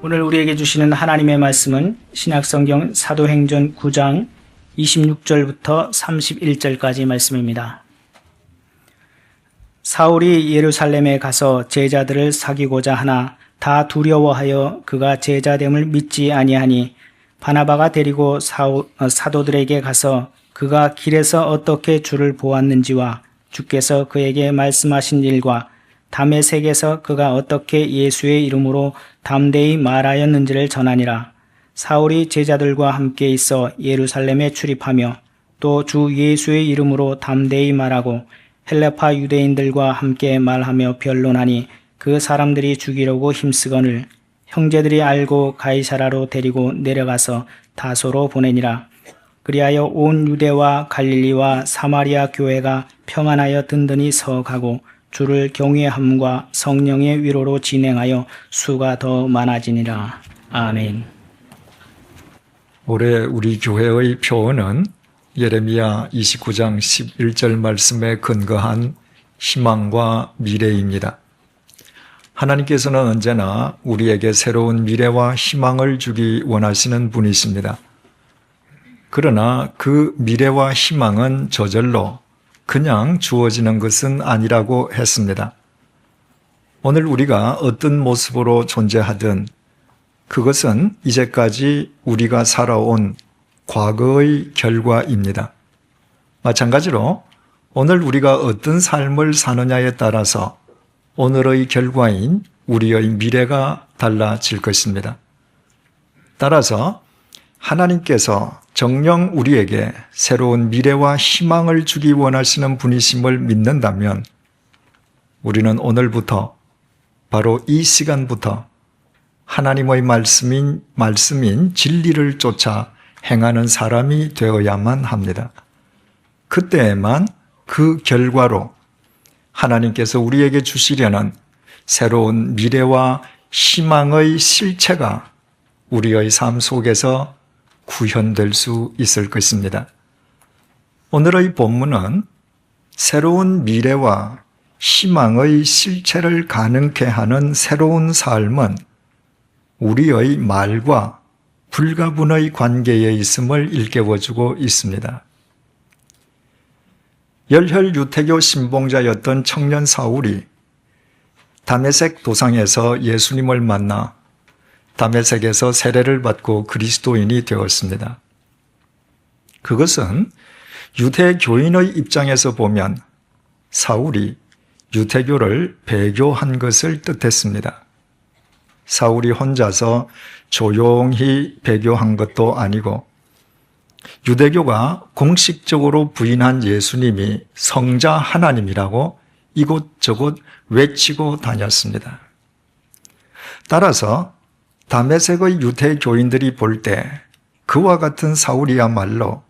오늘 우리에게 주시는 하나님의 말씀은 신약성경 사도행전 9장 26절부터 31절까지 말씀입니다. 사울이 예루살렘에 가서 제자들을 사귀고자 하나 다 두려워하여 그가 제자됨을 믿지 아니하니 바나바가 데리고 사도들에게 가서 그가 길에서 어떻게 주를 보았는지와 주께서 그에게 말씀하신 일과 다메섹에서 그가 어떻게 예수의 이름으로 담대히 말하였는지를 전하니라. 사울이 제자들과 함께 있어 예루살렘에 출입하며 또 주 예수의 이름으로 담대히 말하고 헬레파 유대인들과 함께 말하며 변론하니 그 사람들이 죽이려고 힘쓰거늘 형제들이 알고 가이사라로 데리고 내려가서 다소로 보내니라. 그리하여 온 유대와 갈릴리와 사마리아 교회가 평안하여 든든히 서가고 주를 경외함과 성령의 위로로 진행하여 수가 더 많아지니라. 아멘. 올해 우리 교회의 표어는 예레미야 29장 11절 말씀에 근거한 희망과 미래입니다. 하나님께서는 언제나 우리에게 새로운 미래와 희망을 주기 원하시는 분이십니다. 그러나 그 미래와 희망은 저절로 그냥 주어지는 것은 아니라고 했습니다. 오늘 우리가 어떤 모습으로 존재하든 그것은 이제까지 우리가 살아온 과거의 결과입니다. 마찬가지로 오늘 우리가 어떤 삶을 사느냐에 따라서 오늘의 결과인 우리의 미래가 달라질 것입니다. 따라서 하나님께서 정녕 우리에게 새로운 미래와 희망을 주기 원하시는 분이심을 믿는다면 우리는 오늘부터 바로 이 시간부터 하나님의 말씀인 진리를 쫓아 행하는 사람이 되어야만 합니다. 그때에만 그 결과로 하나님께서 우리에게 주시려는 새로운 미래와 희망의 실체가 우리의 삶 속에서 구현될 수 있을 것입니다. 오늘의 본문은 새로운 미래와 희망의 실체를 가능케 하는 새로운 삶은 우리의 말과 불가분의 관계에 있음을 일깨워주고 있습니다. 열혈 유태교 신봉자였던 청년 사울이 다메섹 도상에서 예수님을 만나 다메섹에서 세례를 받고 그리스도인이 되었습니다. 그것은 유대교인의 입장에서 보면 사울이 유대교를 배교한 것을 뜻했습니다. 사울이 혼자서 조용히 배교한 것도 아니고 유대교가 공식적으로 부인한 예수님이 성자 하나님이라고 이곳저곳 외치고 다녔습니다. 따라서 다메섹의 유대교인들이 볼 때 그와 같은 사울이야말로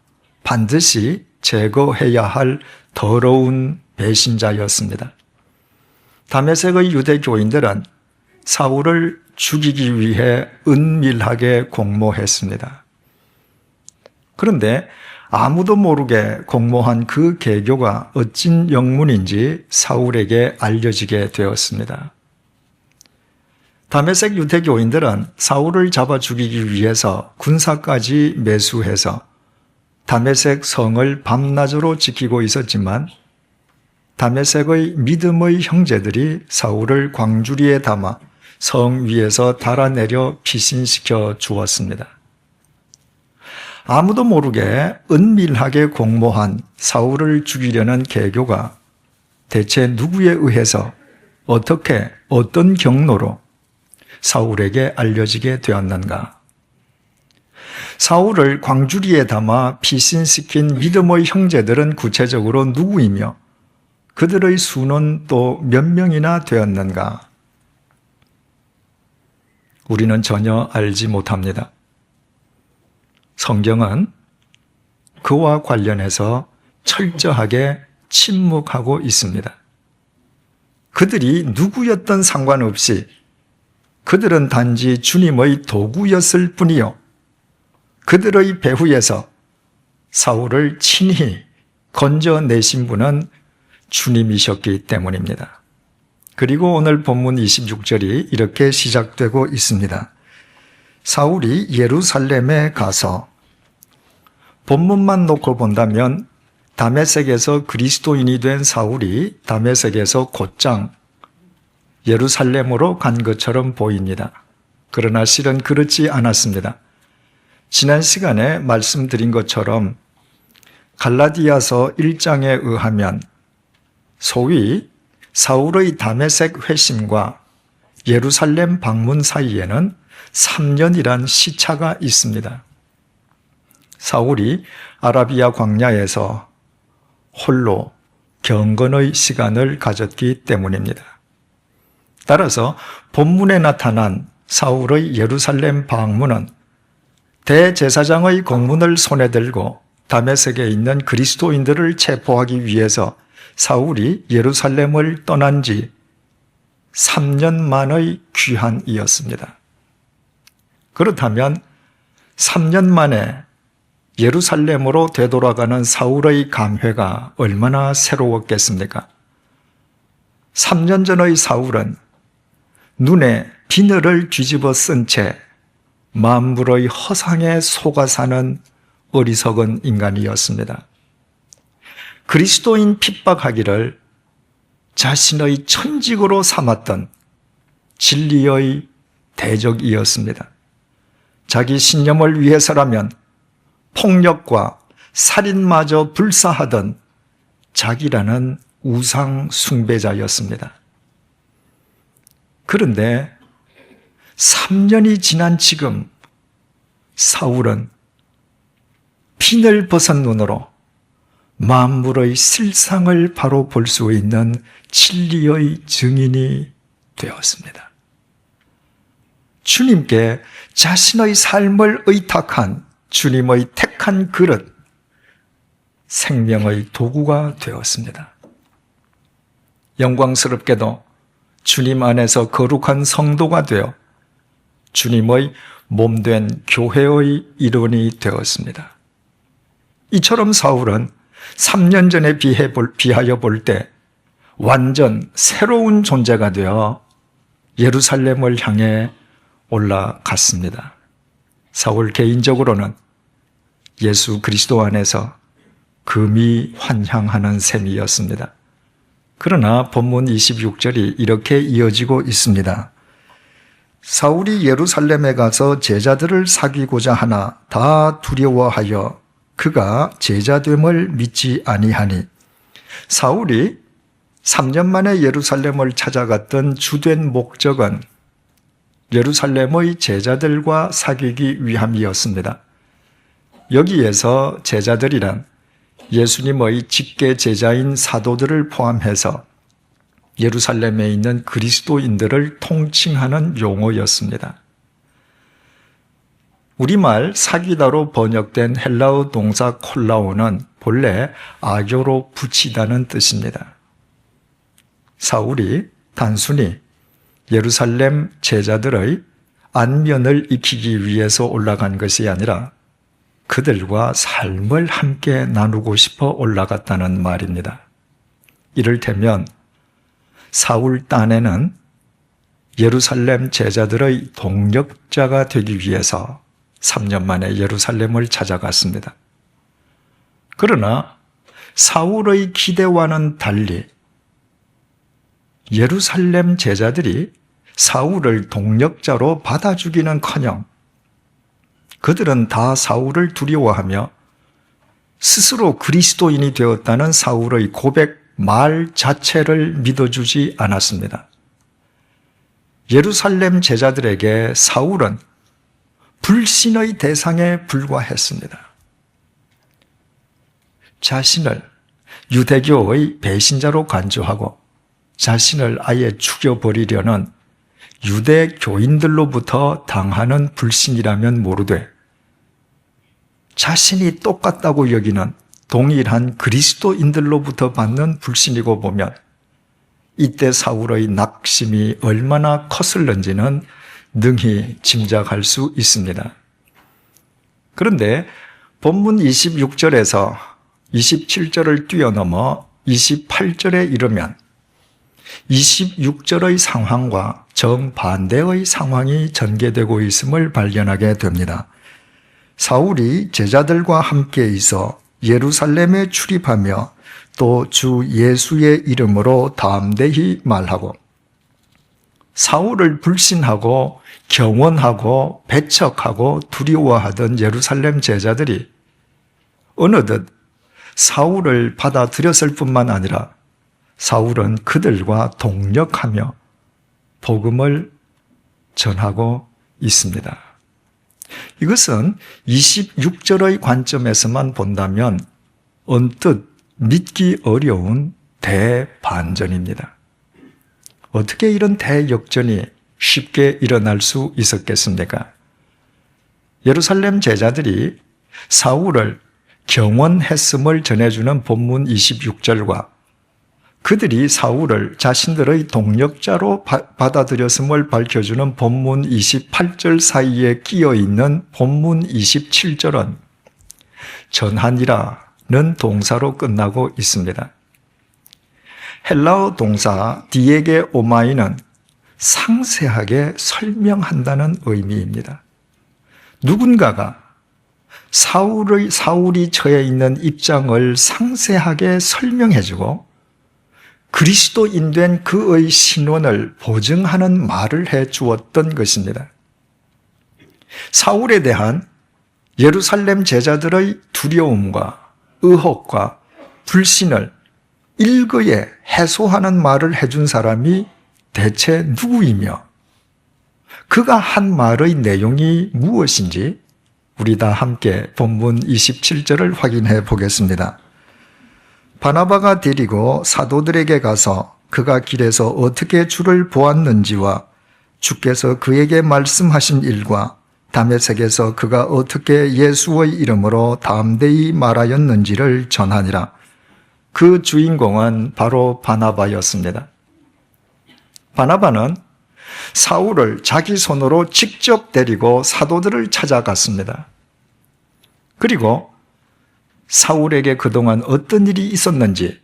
반드시 제거해야 할 더러운 배신자였습니다. 다메섹의 유대교인들은 사울을 죽이기 위해 은밀하게 공모했습니다. 그런데 아무도 모르게 공모한 그 계교가 어찐 영문인지 사울에게 알려지게 되었습니다. 다메섹 유대교인들은 사울을 잡아 죽이기 위해서 군사까지 매수해서 다메섹 성을 밤낮으로 지키고 있었지만 다메섹의 믿음의 형제들이 사울을 광주리에 담아 성 위에서 달아내려 피신시켜 주었습니다. 아무도 모르게 은밀하게 공모한 사울을 죽이려는 계교가 대체 누구에 의해서 어떻게 어떤 경로로 사울에게 알려지게 되었는가? 사울을 광주리에 담아 피신시킨 믿음의 형제들은 구체적으로 누구이며 그들의 수는 또 몇 명이나 되었는가? 우리는 전혀 알지 못합니다. 성경은 그와 관련해서 철저하게 침묵하고 있습니다. 그들이 누구였던 상관없이 그들은 단지 주님의 도구였을 뿐이요. 그들의 배후에서 사울을 친히 건져내신 분은 주님이셨기 때문입니다. 그리고 오늘 본문 26절이 이렇게 시작되고 있습니다. 사울이 예루살렘에 가서 본문만 놓고 본다면 다메섹에서 그리스도인이 된 사울이 다메섹에서 곧장 예루살렘으로 간 것처럼 보입니다. 그러나 실은 그렇지 않았습니다. 지난 시간에 말씀드린 것처럼 갈라디아서 1장에 의하면 소위 사울의 다메섹 회심과 예루살렘 방문 사이에는 3년이란 시차가 있습니다. 사울이 아라비아 광야에서 홀로 경건의 시간을 가졌기 때문입니다. 따라서 본문에 나타난 사울의 예루살렘 방문은 대제사장의 공문을 손에 들고 다메섹에 있는 그리스도인들을 체포하기 위해서 사울이 예루살렘을 떠난 지 3년 만의 귀환이었습니다. 그렇다면 3년 만에 예루살렘으로 되돌아가는 사울의 감회가 얼마나 새로웠겠습니까? 3년 전의 사울은 눈에 비늘을 뒤집어 쓴 채 만물의 허상에 속아 사는 어리석은 인간이었습니다. 그리스도인 핍박하기를 자신의 천직으로 삼았던 진리의 대적이었습니다. 자기 신념을 위해서라면 폭력과 살인마저 불사하던 자기라는 우상 숭배자였습니다. 그런데 3년이 지난 지금 사울은 비늘 벗은 눈으로 만물의 실상을 바로 볼 수 있는 진리의 증인이 되었습니다. 주님께 자신의 삶을 의탁한 주님의 택한 그릇, 생명의 도구가 되었습니다. 영광스럽게도 주님 안에서 거룩한 성도가 되어 주님의 몸된 교회의 일원이 되었습니다. 이처럼 사울은 3년 전에 비하여 볼 때 완전 새로운 존재가 되어 예루살렘을 향해 올라갔습니다. 사울 개인적으로는 예수 그리스도 안에서 금이 환향하는 셈이었습니다. 그러나 본문 26절이 이렇게 이어지고 있습니다. 사울이 예루살렘에 가서 제자들을 사귀고자 하나 다 두려워하여 그가 제자됨을 믿지 아니하니. 사울이 3년 만에 예루살렘을 찾아갔던 주된 목적은 예루살렘의 제자들과 사귀기 위함이었습니다. 여기에서 제자들이란 예수님의 직계 제자인 사도들을 포함해서 예루살렘에 있는 그리스도인들을 통칭하는 용어였습니다. 우리말 사귀다로 번역된 헬라어 동사 콜라오는 본래 아교로 붙이다는 뜻입니다. 사울이 단순히 예루살렘 제자들의 안면을 익히기 위해서 올라간 것이 아니라 그들과 삶을 함께 나누고 싶어 올라갔다는 말입니다. 이를테면 사울 딴에는 예루살렘 제자들의 동력자가 되기 위해서 3년 만에 예루살렘을 찾아갔습니다. 그러나 사울의 기대와는 달리 예루살렘 제자들이 사울을 동력자로 받아주기는커녕 그들은 다 사울을 두려워하며 스스로 그리스도인이 되었다는 사울의 고백 말 자체를 믿어주지 않았습니다. 예루살렘 제자들에게 사울은 불신의 대상에 불과했습니다. 자신을 유대교의 배신자로 간주하고 자신을 아예 죽여버리려는 유대 교인들로부터 당하는 불신이라면 모르되 자신이 똑같다고 여기는 동일한 그리스도인들로부터 받는 불신이고 보면 이때 사울의 낙심이 얼마나 컸을는지는 능히 짐작할 수 있습니다. 그런데 본문 26절에서 27절을 뛰어넘어 28절에 이르면 26절의 상황과 정반대의 상황이 전개되고 있음을 발견하게 됩니다. 사울이 제자들과 함께 있어 예루살렘에 출입하며 또 주 예수의 이름으로 담대히 말하고, 사울을 불신하고 경원하고 배척하고 두려워하던 예루살렘 제자들이 어느덧 사울을 받아들였을 뿐만 아니라 사울은 그들과 동력하며 복음을 전하고 있습니다. 이것은 26절의 관점에서만 본다면 언뜻 믿기 어려운 대반전입니다. 어떻게 이런 대역전이 쉽게 일어날 수 있었겠습니까? 예루살렘 제자들이 사울을 경원했음을 전해주는 본문 26절과 그들이 사울을 자신들의 동력자로 받아들였음을 밝혀주는 본문 28절 사이에 끼어있는 본문 27절은 전하니라는 동사로 끝나고 있습니다. 헬라어 동사 디에게 오마이는 상세하게 설명한다는 의미입니다. 누군가가 사울이 처해 있는 입장을 상세하게 설명해주고 그리스도인된 그의 신원을 보증하는 말을 해 주었던 것입니다. 사울에 대한 예루살렘 제자들의 두려움과 의혹과 불신을 일거에 해소하는 말을 해준 사람이 대체 누구이며 그가 한 말의 내용이 무엇인지 우리 다 함께 본문 27절을 확인해 보겠습니다. 바나바가 데리고 사도들에게 가서 그가 길에서 어떻게 주를 보았는지와 주께서 그에게 말씀하신 일과 다메섹에서 그가 어떻게 예수의 이름으로 담대히 말하였는지를 전하니라. 그 주인공은 바로 바나바였습니다. 바나바는 사울을 자기 손으로 직접 데리고 사도들을 찾아갔습니다. 그리고 사울에게 그동안 어떤 일이 있었는지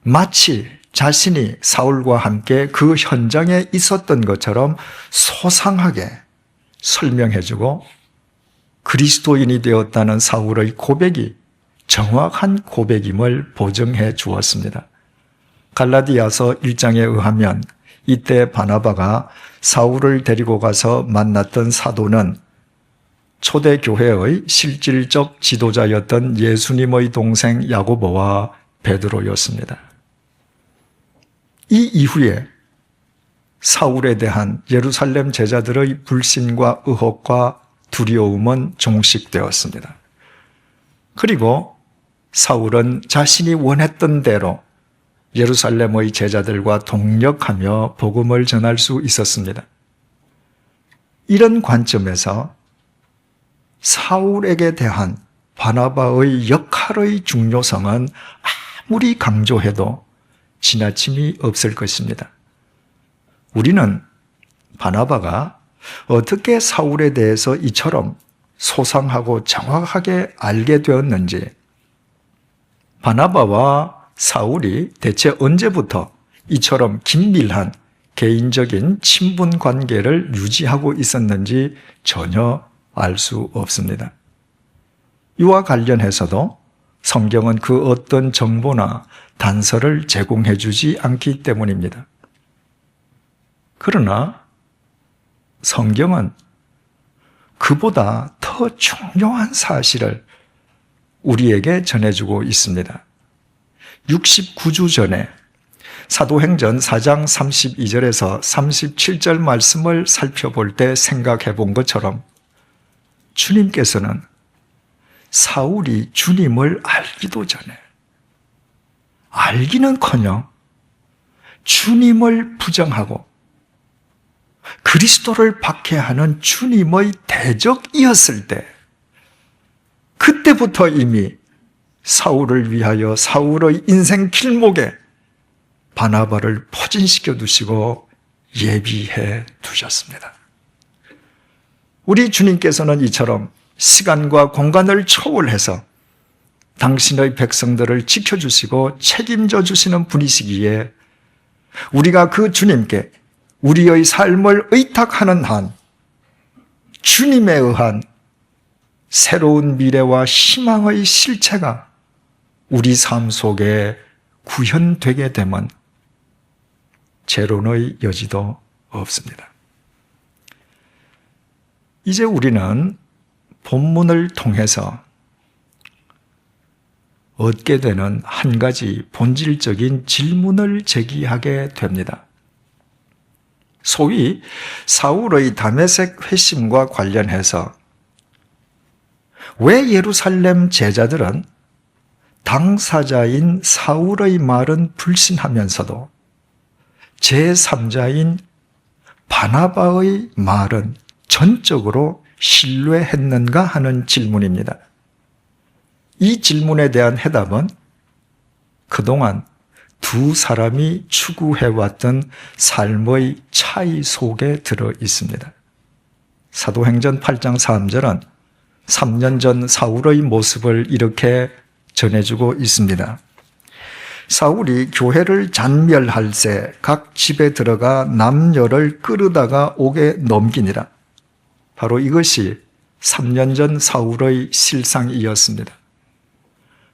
마치 자신이 사울과 함께 그 현장에 있었던 것처럼 소상하게 설명해주고 그리스도인이 되었다는 사울의 고백이 정확한 고백임을 보증해 주었습니다. 갈라디아서 1장에 의하면 이때 바나바가 사울을 데리고 가서 만났던 사도는 초대교회의 실질적 지도자였던 예수님의 동생 야고보와 베드로였습니다. 이 이후에 사울에 대한 예루살렘 제자들의 불신과 의혹과 두려움은 종식되었습니다. 그리고 사울은 자신이 원했던 대로 예루살렘의 제자들과 동력하며 복음을 전할 수 있었습니다. 이런 관점에서 사울에게 대한 바나바의 역할의 중요성은 아무리 강조해도 지나침이 없을 것입니다. 우리는 바나바가 어떻게 사울에 대해서 이처럼 소상하고 정확하게 알게 되었는지, 바나바와 사울이 대체 언제부터 이처럼 긴밀한 개인적인 친분 관계를 유지하고 있었는지 전혀 알 수 없습니다. 이와 관련해서도 성경은 그 어떤 정보나 단서를 제공해 주지 않기 때문입니다. 그러나 성경은 그보다 더 중요한 사실을 우리에게 전해주고 있습니다. 69주 전에 사도행전 4장 32절에서 37절 말씀을 살펴볼 때 생각해 본 것처럼 주님께서는 사울이 주님을 알기도 전에, 알기는커녕 주님을 부정하고 그리스도를 박해하는 주님의 대적이었을 때, 그때부터 이미 사울을 위하여 사울의 인생 길목에 바나바를 포진시켜 두시고 예비해 두셨습니다. 우리 주님께서는 이처럼 시간과 공간을 초월해서 당신의 백성들을 지켜주시고 책임져 주시는 분이시기에 우리가 그 주님께 우리의 삶을 의탁하는 한 주님에 의한 새로운 미래와 희망의 실체가 우리 삶 속에 구현되게 되면 재론의 여지도 없습니다. 이제 우리는 본문을 통해서 얻게 되는 한 가지 본질적인 질문을 제기하게 됩니다. 소위 사울의 다메섹 회심과 관련해서 왜 예루살렘 제자들은 당사자인 사울의 말은 불신하면서도 제3자인 바나바의 말은 전적으로 신뢰했는가 하는 질문입니다. 이 질문에 대한 해답은 그동안 두 사람이 추구해왔던 삶의 차이 속에 들어 있습니다. 사도행전 8장 3절은 3년 전 사울의 모습을 이렇게 전해주고 있습니다. 사울이 교회를 잔멸할새 각 집에 들어가 남녀를 끌어다가 옥에 넘기니라. 바로 이것이 3년 전 사울의 실상이었습니다.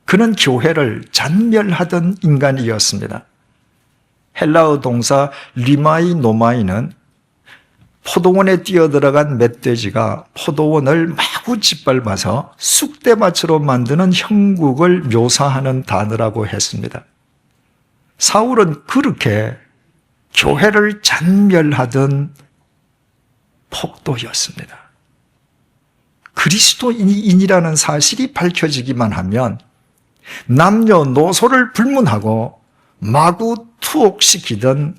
그는 교회를 잔멸하던 인간이었습니다. 헬라어 동사 리마이 노마이는 포도원에 뛰어들어간 멧돼지가 포도원을 마구 짓밟아서 쑥대밭으로 만드는 형국을 묘사하는 단어라고 했습니다. 사울은 그렇게 교회를 잔멸하던 폭도였습니다. 그리스도인이라는 사실이 밝혀지기만 하면 남녀노소를 불문하고 마구 투옥시키던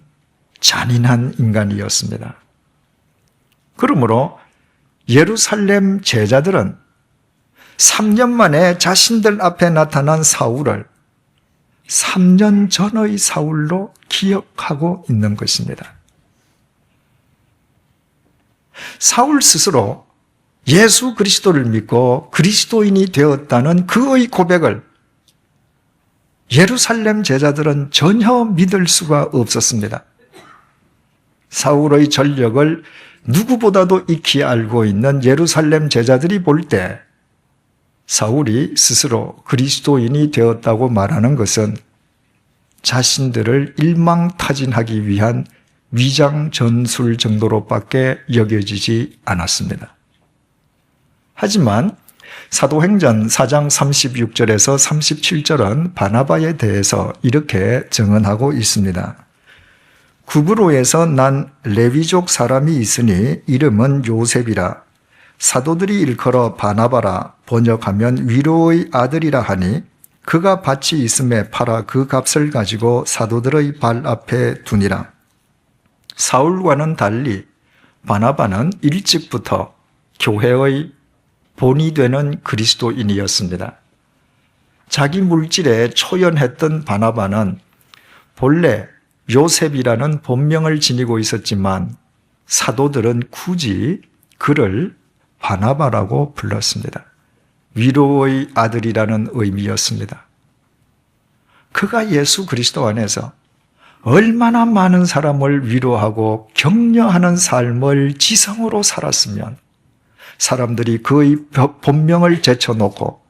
잔인한 인간이었습니다. 그러므로 예루살렘 제자들은 3년 만에 자신들 앞에 나타난 사울을 3년 전의 사울로 기억하고 있는 것입니다. 사울 스스로 예수 그리스도를 믿고 그리스도인이 되었다는 그의 고백을 예루살렘 제자들은 전혀 믿을 수가 없었습니다. 사울의 전력을 누구보다도 익히 알고 있는 예루살렘 제자들이 볼 때 사울이 스스로 그리스도인이 되었다고 말하는 것은 자신들을 일망타진하기 위한 위장 전술 정도로밖에 여겨지지 않았습니다. 하지만 사도행전 4장 36절에서 37절은 바나바에 대해서 이렇게 증언하고 있습니다. 구브로에서 난 레위족 사람이 있으니 이름은 요셉이라. 사도들이 일컬어 바나바라, 번역하면 위로의 아들이라 하니 그가 밭이 있음에 팔아 그 값을 가지고 사도들의 발 앞에 두니라. 사울과는 달리 바나바는 일찍부터 교회의 본이 되는 그리스도인이었습니다. 자기 물질에 초연했던 바나바는 본래 요셉이라는 본명을 지니고 있었지만 사도들은 굳이 그를 바나바라고 불렀습니다. 위로의 아들이라는 의미였습니다. 그가 예수 그리스도 안에서 얼마나 많은 사람을 위로하고 격려하는 삶을 지성으로 살았으면 사람들이 그의 본명을 제쳐놓고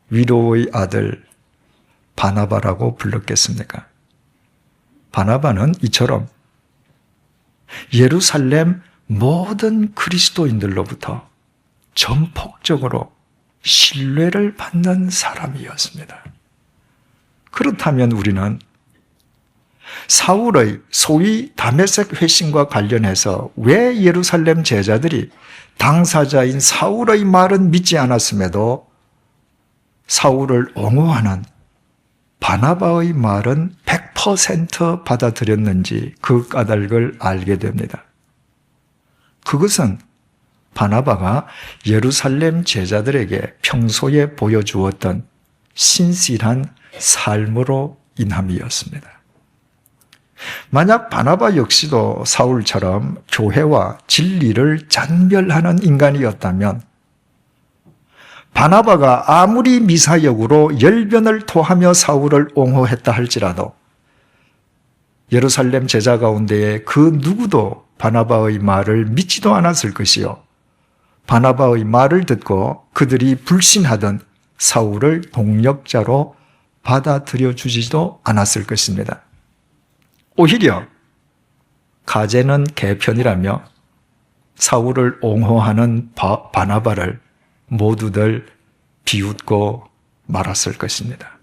위로의 아들 바나바라고 불렀겠습니까? 바나바는 이처럼 예루살렘 모든 그리스도인들로부터 전폭적으로 신뢰를 받는 사람이었습니다. 그렇다면 우리는 사울의 소위 다메섹 회심과 관련해서 왜 예루살렘 제자들이 당사자인 사울의 말은 믿지 않았음에도 사울을 옹호하는 바나바의 말은 100% 받아들였는지 그 까닭을 알게 됩니다. 그것은 바나바가 예루살렘 제자들에게 평소에 보여주었던 신실한 삶으로 인함이었습니다. 만약 바나바 역시도 사울처럼 교회와 진리를 잔멸하는 인간이었다면 바나바가 아무리 미사역으로 열변을 토하며 사울을 옹호했다 할지라도 예루살렘 제자 가운데에 그 누구도 바나바의 말을 믿지도 않았을 것이요. 바나바의 말을 듣고 그들이 불신하던 사울을 동력자로 받아들여 주지도 않았을 것입니다. 오히려 가제는 개편이라며 사울을 옹호하는 바나바를 모두들 비웃고 말았을 것입니다.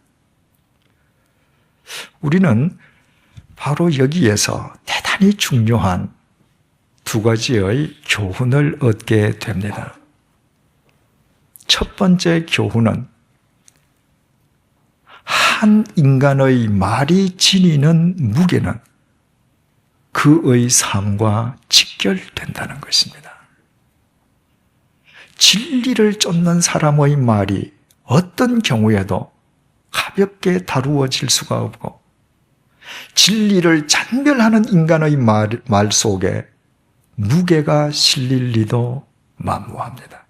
우리는 바로 여기에서 대단히 중요한 두 가지의 교훈을 얻게 됩니다. 첫 번째 교훈은 한 인간의 말이 지니는 무게는 그의 삶과 직결된다는 것입니다. 진리를 쫓는 사람의 말이 어떤 경우에도 가볍게 다루어질 수가 없고 진리를 잔멸하는 인간의 말 속에 무게가 실릴 리도 만무합니다.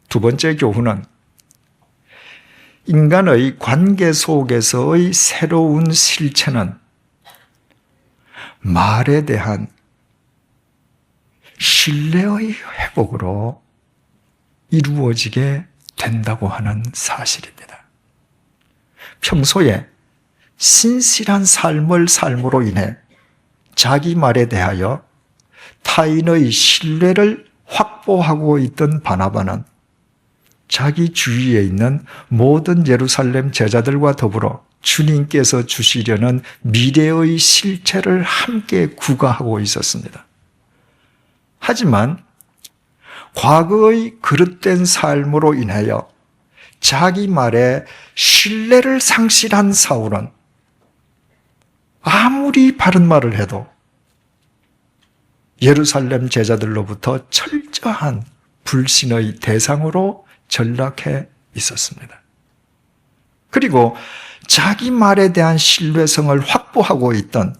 두 번째 교훈은 인간의 관계 속에서의 새로운 실체는 말에 대한 신뢰의 회복으로 이루어지게 된다고 하는 사실입니다. 평소에 신실한 삶을 삶으로 인해 자기 말에 대하여 타인의 신뢰를 확보하고 있던 바나바는 자기 주위에 있는 모든 예루살렘 제자들과 더불어 주님께서 주시려는 미래의 실체를 함께 구가하고 있었습니다. 하지만 과거의 그릇된 삶으로 인하여 자기 말에 신뢰를 상실한 사울은 아무리 바른 말을 해도 예루살렘 제자들로부터 철저한 불신의 대상으로 전락해 있었습니다. 그리고 자기 말에 대한 신뢰성을 확보하고 있던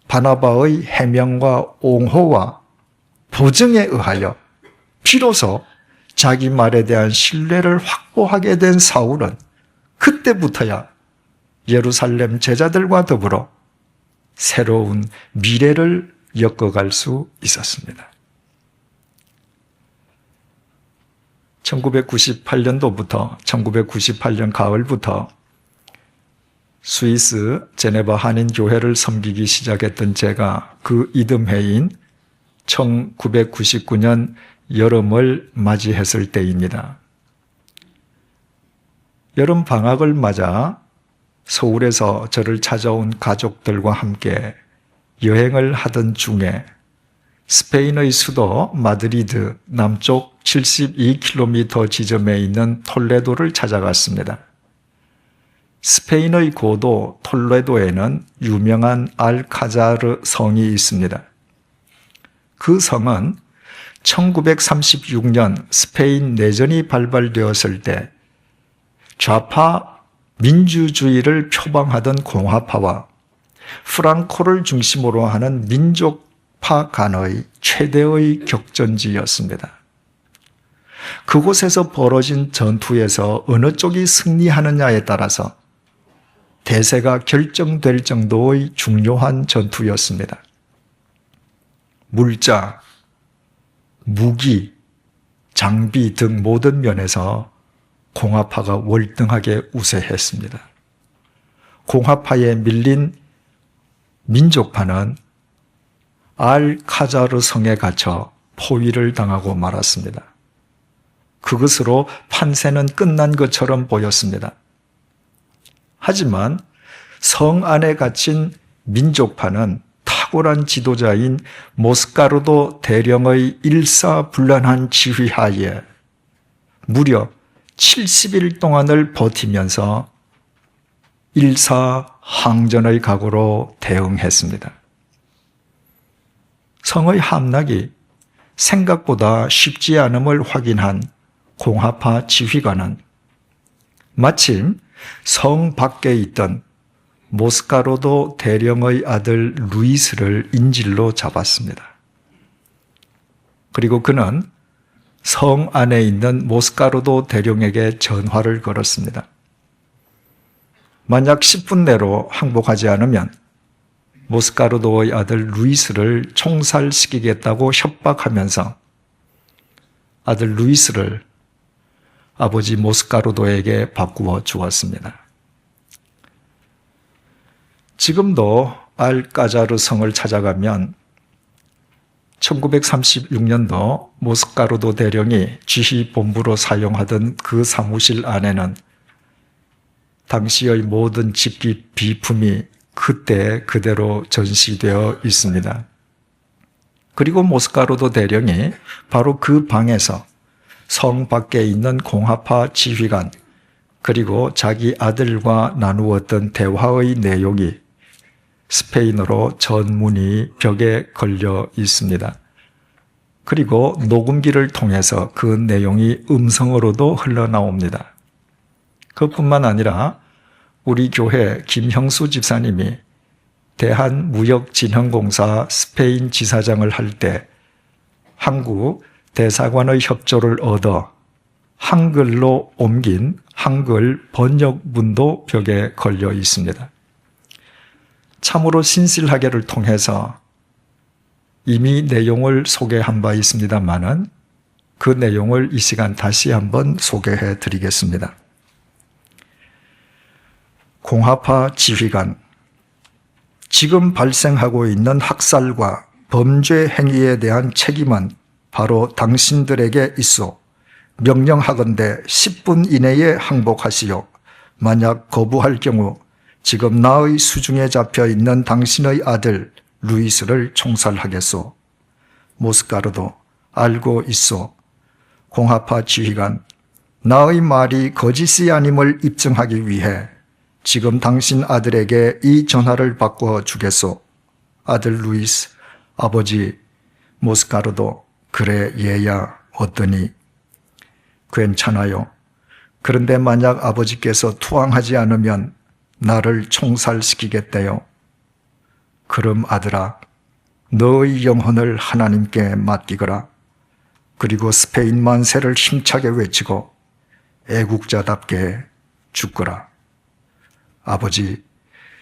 바나바의 해명과 옹호와 보증에 의하여 비로소 자기 말에 대한 신뢰를 확보하게 된 사울은 그때부터야 예루살렘 제자들과 더불어 새로운 미래를 엮어갈 수 있었습니다. 1998년도부터 1998년 가을부터 스위스 제네바 한인교회를 섬기기 시작했던 제가 그 이듬해인 1999년 여름을 맞이했을 때입니다. 여름 방학을 맞아 서울에서 저를 찾아온 가족들과 함께 여행을 하던 중에 스페인의 수도 마드리드 남쪽 72km 지점에 있는 톨레도를 찾아갔습니다. 스페인의 고도 톨레도에는 유명한 알카자르 성이 있습니다. 그 성은 1936년 스페인 내전이 발발되었을 때 좌파 민주주의를 표방하던 공화파와 프랑코를 중심으로 하는 민족파 간의 최대의 격전지였습니다. 그곳에서 벌어진 전투에서 어느 쪽이 승리하느냐에 따라서 대세가 결정될 정도의 중요한 전투였습니다. 물자, 무기, 장비 등 모든 면에서 공화파가 월등하게 우세했습니다. 공화파에 밀린 민족파는 알카자르 성에 갇혀 포위를 당하고 말았습니다. 그것으로 판세는 끝난 것처럼 보였습니다. 하지만 성 안에 갇힌 민족파는 탁월한 지도자인 모스카르도 대령의 일사불란한 지휘하에 무려 70일 동안을 버티면서 일사항전의 각오로 대응했습니다. 성의 함락이 생각보다 쉽지 않음을 확인한 공화파 지휘관은 마침 성 밖에 있던 모스카르도 대령의 아들 루이스를 인질로 잡았습니다. 그리고 그는 성 안에 있는 모스카르도 대령에게 전화를 걸었습니다. 만약 10분 내로 항복하지 않으면 모스카르도의 아들 루이스를 총살시키겠다고 협박하면서 아들 루이스를 아버지 모스카르도에게 바꾸어 주었습니다. 지금도 알까자르 성을 찾아가면 1936년도 모스카르도 대령이 지휘본부로 사용하던 그 사무실 안에는 당시의 모든 집기 비품이 그때 그대로 전시되어 있습니다. 그리고 모스카르도 대령이 바로 그 방에서 성 밖에 있는 공화파 지휘관 그리고 자기 아들과 나누었던 대화의 내용이 스페인어로 전문이 벽에 걸려 있습니다. 그리고 녹음기를 통해서 그 내용이 음성으로도 흘러나옵니다. 그뿐만 아니라 우리 교회 김형수 집사님이 대한무역진흥공사 스페인 지사장을 할 때 한국 대사관의 협조를 얻어 한글로 옮긴 한글 번역문도 벽에 걸려 있습니다. 참으로 신실하게를 통해서 이미 내용을 소개한 바 있습니다만은 그 내용을 이 시간 다시 한번 소개해 드리겠습니다. 공화파 지휘관, 지금 발생하고 있는 학살과 범죄 행위에 대한 책임은 바로 당신들에게 있어 명령하건대 10분 이내에 항복하시오. 만약 거부할 경우 지금 나의 수중에 잡혀 있는 당신의 아들 루이스를 총살하겠소. 모스카르도 알고 있소. 공화파 지휘관, 나의 말이 거짓이 아님을 입증하기 위해 지금 당신 아들에게 이 전화를 바꿔 주겠소. 아들 루이스, 아버지 모스카르도, 그래 얘야 어떠니? 괜찮아요. 그런데 만약 아버지께서 투항하지 않으면 나를 총살시키겠대요. 그럼 아들아, 너의 영혼을 하나님께 맡기거라. 그리고 스페인 만세를 힘차게 외치고 애국자답게 죽거라. 아버지,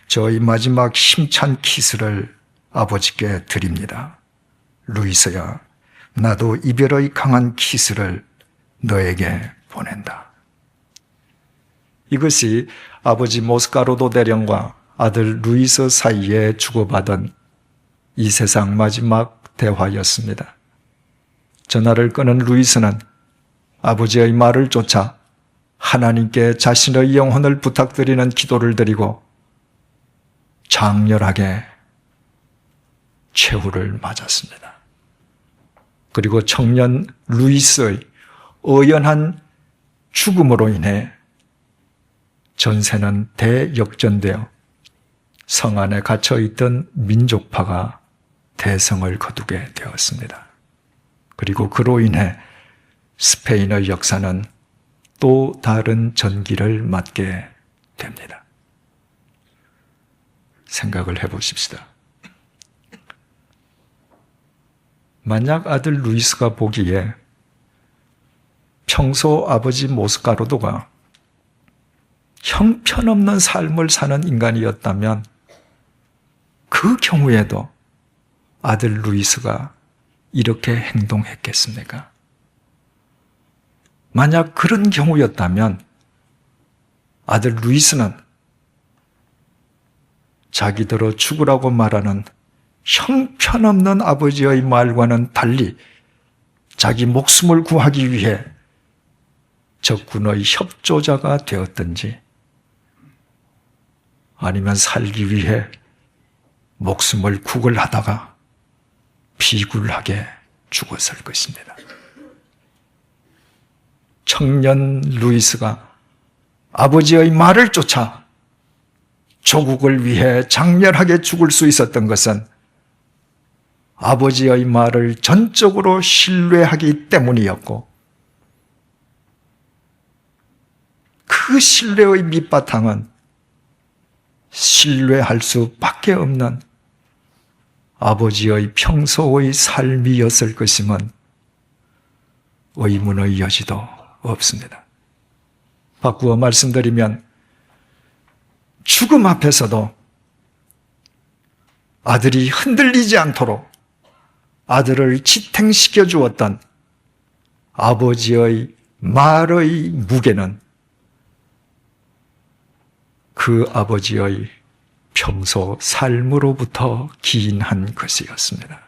저희 마지막 힘찬 키스를 아버지께 드립니다. 루이스야, 나도 이별의 강한 키스를 너에게 보낸다. 이것이 아버지 모스카르도 대령과 아들 루이스 사이에 주고받은 이 세상 마지막 대화였습니다. 전화를 끊은 루이스는 아버지의 말을 쫓아 하나님께 자신의 영혼을 부탁드리는 기도를 드리고 장렬하게 최후를 맞았습니다. 그리고 청년 루이스의 의연한 죽음으로 인해 전세는 대역전되어 성 안에 갇혀있던 민족파가 대성을 거두게 되었습니다. 그리고 그로 인해 스페인의 역사는 또 다른 전기를 맞게 됩니다. 생각을 해보십시다. 만약 아들 루이스가 보기에 평소 아버지 모스카르도가 형편없는 삶을 사는 인간이었다면 그 경우에도 아들 루이스가 이렇게 행동했겠습니까? 만약 그런 경우였다면 아들 루이스는 자기들로 죽으라고 말하는 형편없는 아버지의 말과는 달리 자기 목숨을 구하기 위해 적군의 협조자가 되었든지 아니면 살기 위해 목숨을 구걸하다가 비굴하게 죽었을 것입니다. 청년 루이스가 아버지의 말을 쫓아 조국을 위해 장렬하게 죽을 수 있었던 것은 아버지의 말을 전적으로 신뢰하기 때문이었고 그 신뢰의 밑바탕은 신뢰할 수밖에 없는 아버지의 평소의 삶이었을 것임은 의문의 여지도 없습니다. 바꾸어 말씀드리면 죽음 앞에서도 아들이 흔들리지 않도록 아들을 지탱시켜 주었던 아버지의 말의 무게는 그 아버지의 평소 삶으로부터 기인한 것이었습니다.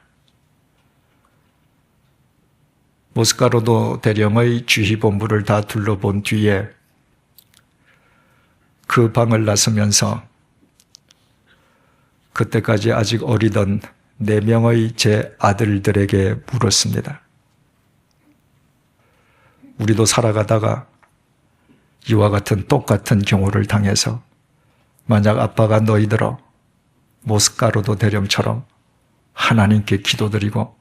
모스카로도 대령의 지휘본부를 다 둘러본 뒤에 그 방을 나서면서 그때까지 아직 어리던 4명의 제 아들들에게 물었습니다. 우리도 살아가다가 이와 같은 똑같은 경우를 당해서 만약 아빠가 너희들어 모스카로도 대령처럼 하나님께 기도드리고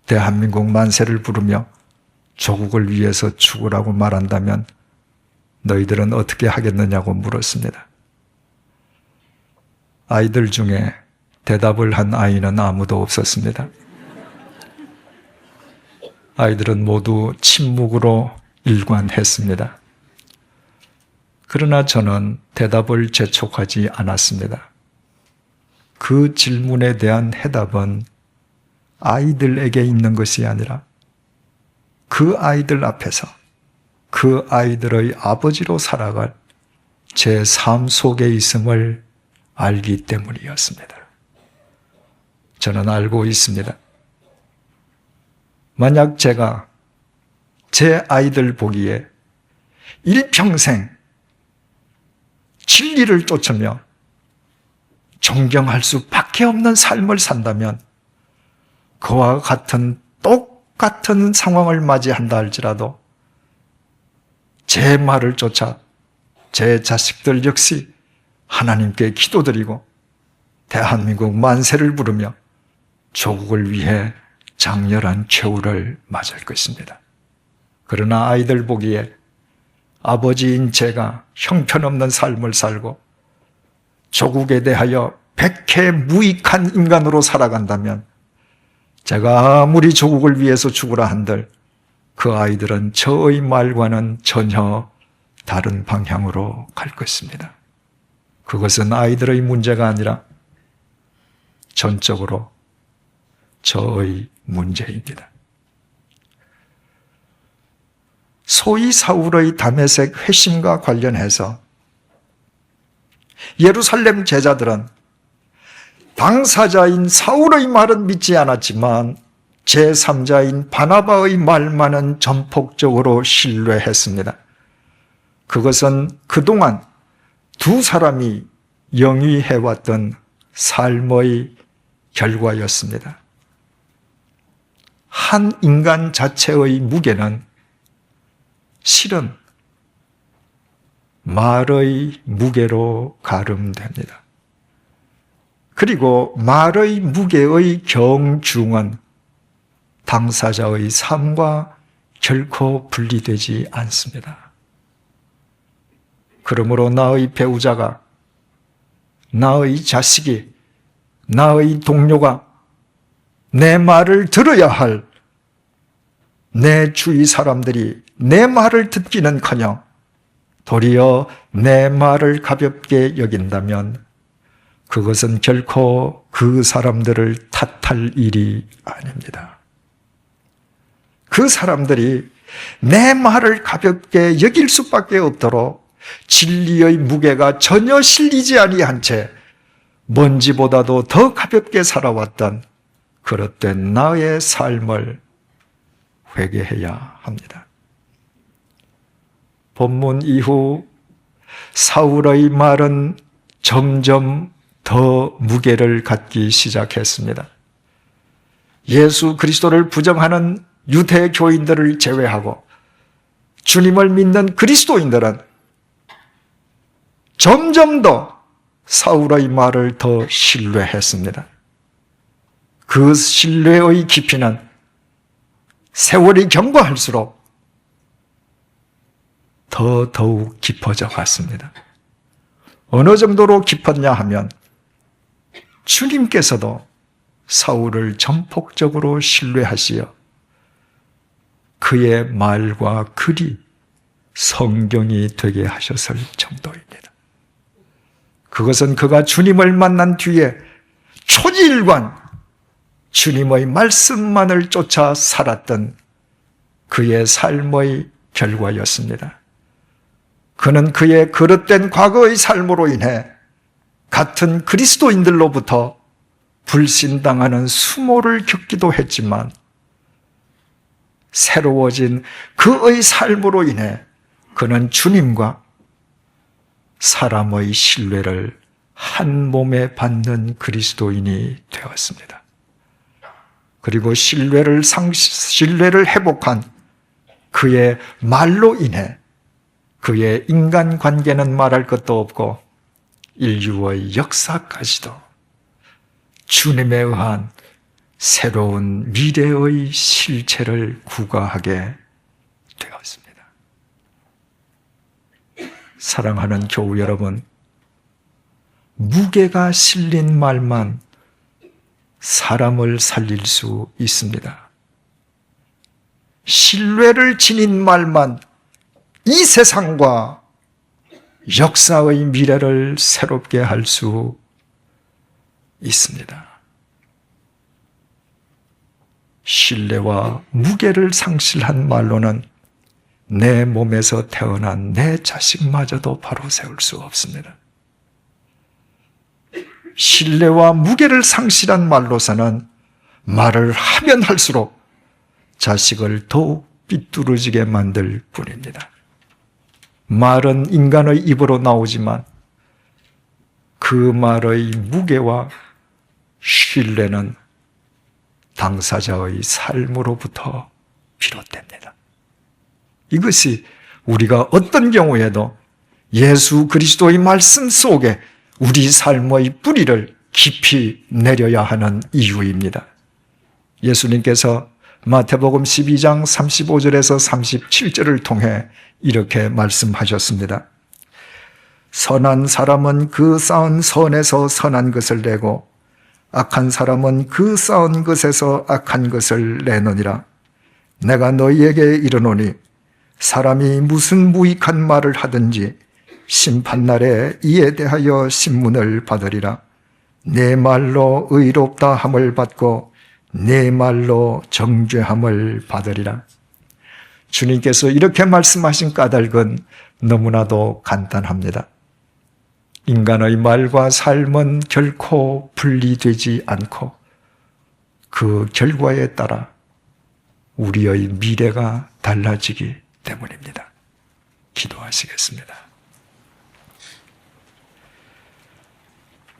대한민국 만세를 부르며 조국을 위해서 죽으라고 말한다면 너희들은 어떻게 하겠느냐고 물었습니다. 아이들 중에 대답을 한 아이는 아무도 없었습니다. 아이들은 모두 침묵으로 일관했습니다. 그러나 저는 대답을 재촉하지 않았습니다. 그 질문에 대한 해답은 아이들에게 있는 것이 아니라 그 아이들 앞에서 그 아이들의 아버지로 살아갈 제 삶 속에 있음을 알기 때문이었습니다. 저는 알고 있습니다. 만약 제가 제 아이들 보기에 일평생 진리를 쫓으며 존경할 수밖에 없는 삶을 산다면 그와 같은 똑같은 상황을 맞이한다 할지라도 제 말을 쫓아 제 자식들 역시 하나님께 기도드리고 대한민국 만세를 부르며 조국을 위해 장렬한 최후를 맞을 것입니다. 그러나 아이들 보기에 아버지인 제가 형편없는 삶을 살고 조국에 대하여 백해무익한 인간으로 살아간다면 제가 아무리 조국을 위해서 죽으라 한들 그 아이들은 저의 말과는 전혀 다른 방향으로 갈 것입니다. 그것은 아이들의 문제가 아니라 전적으로 저의 문제입니다. 소위 사울의 다메섹 회심과 관련해서 예루살렘 제자들은 당사자인 사울의 말은 믿지 않았지만 제3자인 바나바의 말만은 전폭적으로 신뢰했습니다. 그것은 그동안 두 사람이 영위해왔던 삶의 결과였습니다. 한 인간 자체의 무게는 실은 말의 무게로 가름됩니다. 그리고 말의 무게의 경중은 당사자의 삶과 결코 분리되지 않습니다. 그러므로 나의 배우자가, 나의 자식이, 나의 동료가 내 말을 들어야 할 내 주위 사람들이 내 말을 듣기는커녕 도리어 내 말을 가볍게 여긴다면 그것은 결코 그 사람들을 탓할 일이 아닙니다. 그 사람들이 내 말을 가볍게 여길 수밖에 없도록 진리의 무게가 전혀 실리지 아니한 채 먼지보다도 더 가볍게 살아왔던 그릇된 나의 삶을 회개해야 합니다. 본문 이후 사울의 말은 점점 더 무게를 갖기 시작했습니다. 예수 그리스도를 부정하는 유대 교인들을 제외하고 주님을 믿는 그리스도인들은 점점 더 사울의 말을 더 신뢰했습니다. 그 신뢰의 깊이는 세월이 경과할수록 더욱 깊어져 갔습니다. 어느 정도로 깊었냐 하면 주님께서도 사울을 전폭적으로 신뢰하시어 그의 말과 글이 성경이 되게 하셨을 정도입니다. 그것은 그가 주님을 만난 뒤에 초지일관 주님의 말씀만을 쫓아 살았던 그의 삶의 결과였습니다. 그는 그의 그릇된 과거의 삶으로 인해 같은 그리스도인들로부터 불신당하는 수모를 겪기도 했지만 새로워진 그의 삶으로 인해 그는 주님과 사람의 신뢰를 한 몸에 받는 그리스도인이 되었습니다. 그리고 신뢰를 회복한 그의 말로 인해 그의 인간관계는 말할 것도 없고 인류의 역사까지도 주님에 의한 새로운 미래의 실체를 구가하게 되었습니다. 사랑하는 교우 여러분, 무게가 실린 말만 사람을 살릴 수 있습니다. 신뢰를 지닌 말만 이 세상과 역사의 미래를 새롭게 할 수 있습니다. 신뢰와 무게를 상실한 말로는 내 몸에서 태어난 내 자식마저도 바로 세울 수 없습니다. 신뢰와 무게를 상실한 말로서는 말을 하면 할수록 자식을 더욱 삐뚤어지게 만들 뿐입니다. 말은 인간의 입으로 나오지만 그 말의 무게와 신뢰는 당사자의 삶으로부터 비롯됩니다. 이것이 우리가 어떤 경우에도 예수 그리스도의 말씀 속에 우리 삶의 뿌리를 깊이 내려야 하는 이유입니다. 예수님께서 마태복음 12장 35절에서 37절을 통해 이렇게 말씀하셨습니다. 선한 사람은 그 쌓은 선에서 선한 것을 내고 악한 사람은 그 쌓은 것에서 악한 것을 내느니라. 내가 너희에게 이르노니 사람이 무슨 무익한 말을 하든지 심판날에 이에 대하여 신문을 받으리라. 내 말로 의롭다 함을 받고 내 말로 정죄함을 받으리라. 주님께서 이렇게 말씀하신 까닭은 너무나도 간단합니다. 인간의 말과 삶은 결코 분리되지 않고 그 결과에 따라 우리의 미래가 달라지기 때문입니다. 기도하시겠습니다.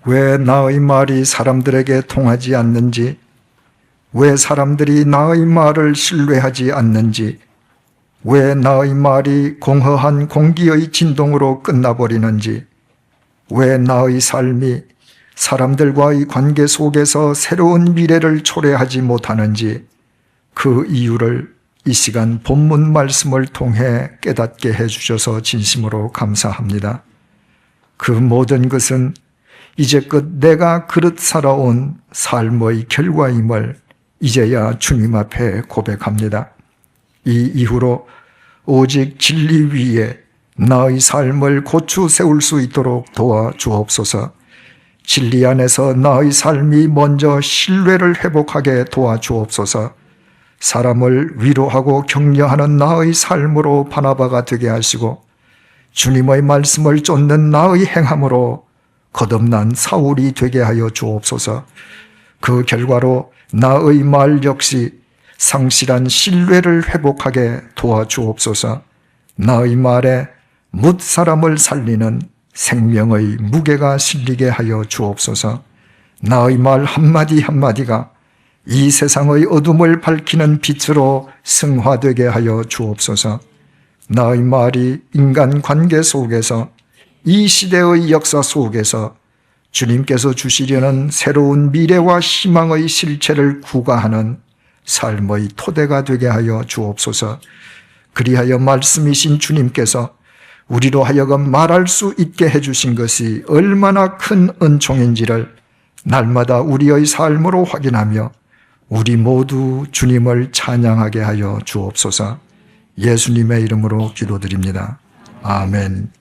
왜 나의 말이 사람들에게 통하지 않는지, 왜 사람들이 나의 말을 신뢰하지 않는지, 왜 나의 말이 공허한 공기의 진동으로 끝나버리는지, 왜 나의 삶이 사람들과의 관계 속에서 새로운 미래를 초래하지 못하는지 그 이유를 이 시간 본문 말씀을 통해 깨닫게 해주셔서 진심으로 감사합니다. 그 모든 것은 이제껏 내가 그릇 살아온 삶의 결과임을 이제야 주님 앞에 고백합니다. 이 이후로 오직 진리 위에 나의 삶을 고추 세울 수 있도록 도와주옵소서. 진리 안에서 나의 삶이 먼저 신뢰를 회복하게 도와주옵소서. 사람을 위로하고 격려하는 나의 삶으로 바나바가 되게 하시고 주님의 말씀을 쫓는 나의 행함으로 거듭난 사울이 되게 하여 주옵소서. 그 결과로 나의 말 역시 상실한 신뢰를 회복하게 도와주옵소서. 나의 말에 뭇 사람을 살리는 생명의 무게가 실리게 하여 주옵소서. 나의 말 한마디 한마디가 이 세상의 어둠을 밝히는 빛으로 승화되게 하여 주옵소서. 나의 말이 인간관계 속에서 이 시대의 역사 속에서 주님께서 주시려는 새로운 미래와 희망의 실체를 구가하는 삶의 토대가 되게 하여 주옵소서. 그리하여 말씀이신 주님께서 우리로 하여금 말할 수 있게 해주신 것이 얼마나 큰 은총인지를 날마다 우리의 삶으로 확인하며 우리 모두 주님을 찬양하게 하여 주옵소서. 예수님의 이름으로 기도드립니다. 아멘.